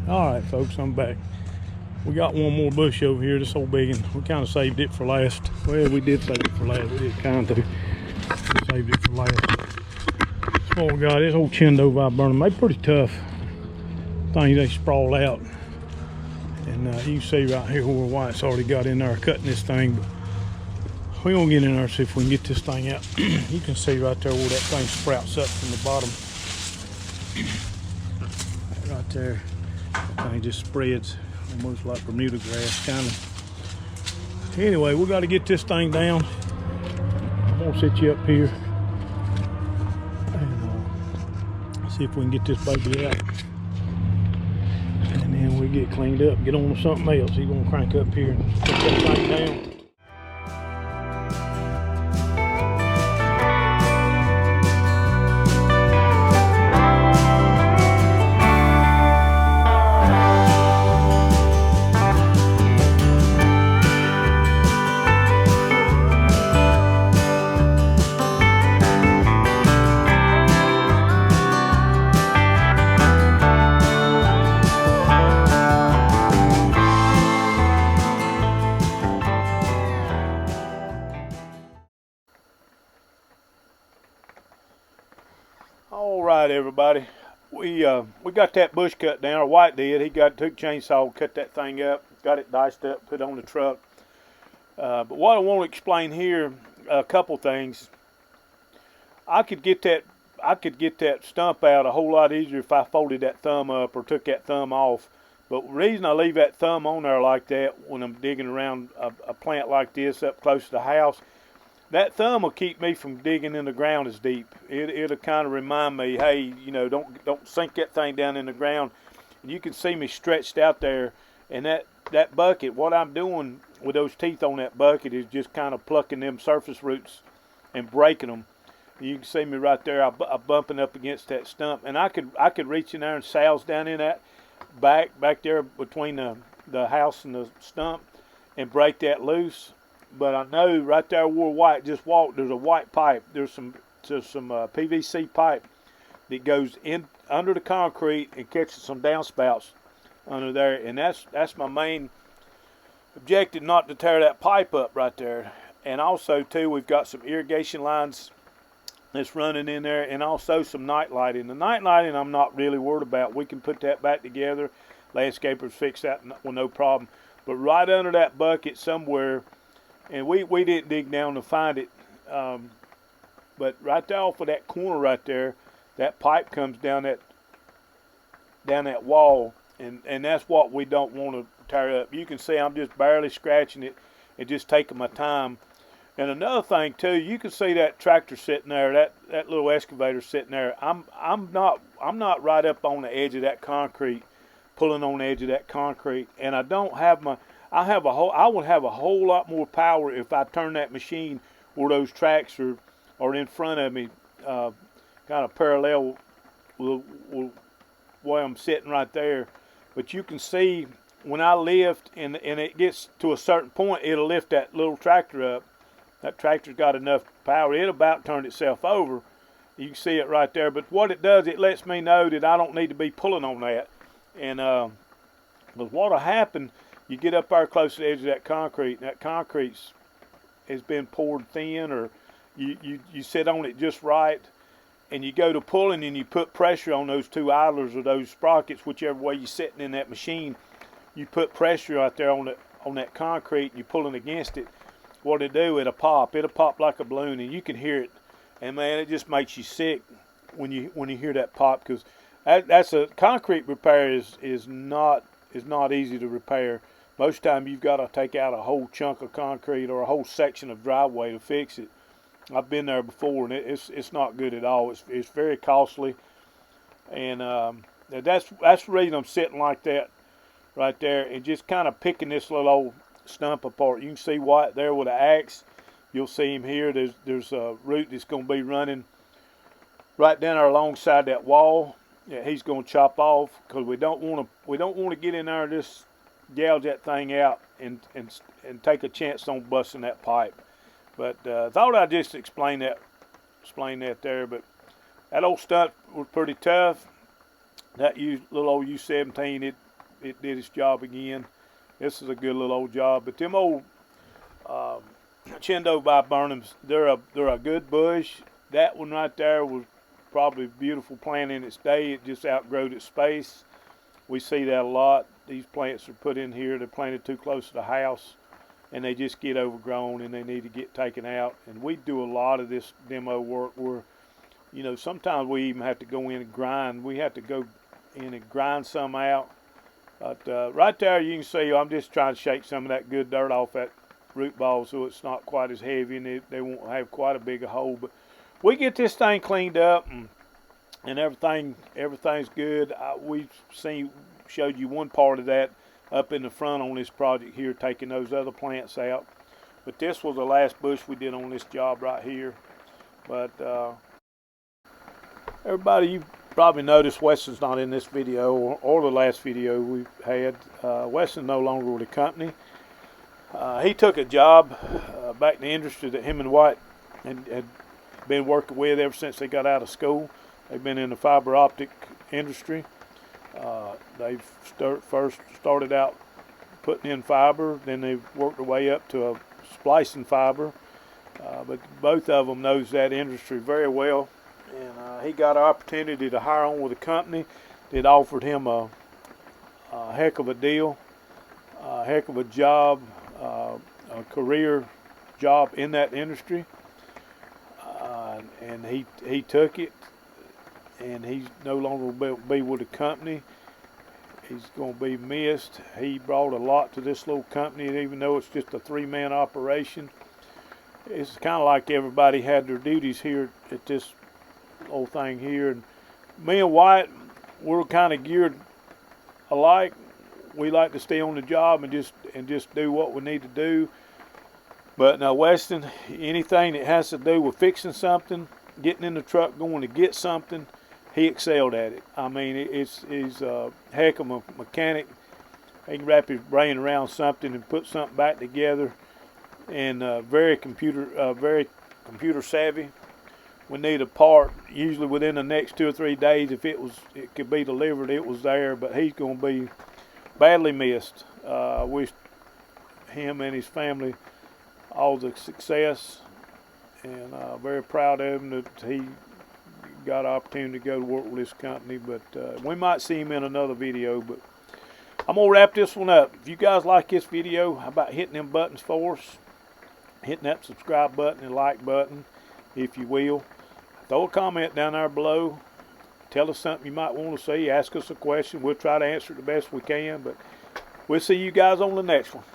All right, folks, I'm back. We got one more bush over here, this old big one. We kind of saved it for last. Well, we did save it for last. We did kind of. We saved it for last. That's what we got. This old Chindo viburnum. They pretty tough. Things, they sprawl out. And you can see right here where White's already got in there cutting this thing. But we're going to get in there and see if we can get this thing out. You can see right there where that thing sprouts up from the bottom. Right there. That thing just spreads almost like Bermuda grass, kind of. Anyway, we got to get this thing down. I'm going to set you up here and see if we can get this baby out. And then we get cleaned up, get on to something else. He's going to crank up here and put that thing down. All right, everybody. We got that bush cut down, or White did. He took chainsaw, cut that thing up, got it diced up, put it on the truck. But what I want to explain here, a couple things. I could get that stump out a whole lot easier if I folded that thumb up or took that thumb off. But the reason I leave that thumb on there like that when I'm digging around a plant like this up close to the house, that thumb will keep me from digging in the ground as deep. It'll kind of remind me, hey, you know, don't sink that thing down in the ground. And you can see me stretched out there, and that bucket, what I'm doing with those teeth on that bucket is just kind of plucking them surface roots and breaking them. You can see me right there, I'm bumping up against that stump, and I could reach in there and souse down in that back there between the house and the stump and break that loose. But I know right there where White just walked, there's a white pipe. There's some PVC pipe that goes in under the concrete and catches some downspouts under there. And that's my main objective, not to tear that pipe up right there. And also too, we've got some irrigation lines that's running in there, and also some night lighting. The night lighting I'm not really worried about. We can put that back together. Landscapers fix that with no problem. But right under that bucket somewhere. And we didn't dig down to find it, but right there off of that corner right there, that pipe comes down that wall, and that's what we don't want to tear up. You can see I'm just barely scratching it and just taking my time. And another thing too, you can see that tractor sitting there, that little excavator sitting there. I'm not right up on the edge of that concrete, pulling on the edge of that concrete, and I don't have my. I would have a whole lot more power if I turn that machine where those tracks are in front of me, kind of parallel with where I'm sitting right there. But you can see when I lift and it gets to a certain point, it'll lift that little tractor up. That tractor's got enough power, it'll about turn itself over. You can see it right there. But what it does, it lets me know that I don't need to be pulling on that. And but what'll happen? You get up there close to the edge of that concrete, and that concrete has been poured thin, or you sit on it just right, and you go to pulling and you put pressure on those two idlers or those sprockets, whichever way you're sitting in that machine. You put pressure out there on that concrete, and you're pulling against it. What it do? It'll pop like a balloon, and you can hear it. And man, it just makes you sick when you hear that pop, because that's a concrete repair is not easy to repair. Most of the time you've got to take out a whole chunk of concrete or a whole section of driveway to fix it. I've been there before, and it's not good at all. It's very costly, and that's the reason I'm sitting like that right there and just kind of picking this little old stump apart. You can see White there with an axe. You'll see him here. There's a root that's going to be running right down there alongside that wall. Yeah, he's going to chop off, because we don't want to get in there and just gouge that thing out and take a chance on busting that pipe. But thought I'd just explain that there. But that old stump was pretty tough. That little old U-17, it did its job again. This is a good little old job. But them old Chindo viburnums, they're a good bush. That one right there was probably a beautiful plant in its day. It just outgrowed its space. We see that a lot. These plants are put in here. They're planted too close to the house, and they just get overgrown, and they need to get taken out. And we do a lot of this demo work where, you know, sometimes we even have to go in and grind. We have to go in and grind some out. But right there you can see I'm just trying to shake some of that good dirt off that root ball so it's not quite as heavy, and they won't have quite a big a hole. But we get this thing cleaned up, and everything's good. We've showed you one part of that up in the front on this project here, taking those other plants out. But this was the last bush we did on this job right here. But everybody, you probably noticed Weston's not in this video or the last video we've had. Weston's no longer with the company. He took a job back in the industry that him and White had been working with ever since they got out of school. They've been in the fiber optic industry. They first started out putting in fiber, then they've worked their way up to a splicing fiber. But both of them knows that industry very well. And he got an opportunity to hire on with a company that offered him a heck of a deal, a heck of a job, a career job in that industry. And he took it, and he's no longer will be with the company. He's going to be missed. He brought a lot to this little company, and even though it's just a 3-man operation, it's kind of like everybody had their duties here at this old thing here. And me and White, we're kind of geared alike. We like to stay on the job and just do what we need to do. But now Weston, anything that has to do with fixing something, getting in the truck, going to get something, he excelled at it. I mean, he's a heck of a mechanic. He can wrap his brain around something and put something back together, and very computer savvy. We need a part usually within the next 2 or 3 days. If it could be delivered, it was there. But he's going to be badly missed. I wish him and his family all the success, and very proud of him that he got an opportunity to go to work with this company. But we might see him in another video. But I'm gonna wrap this one up. If you guys like this video, how about hitting them buttons for us, hitting that subscribe button and like button, if you will. Throw a comment down there below. Tell us something you might want to see. Ask us a question. We'll try to answer it the best we can. But we'll see you guys on the next one.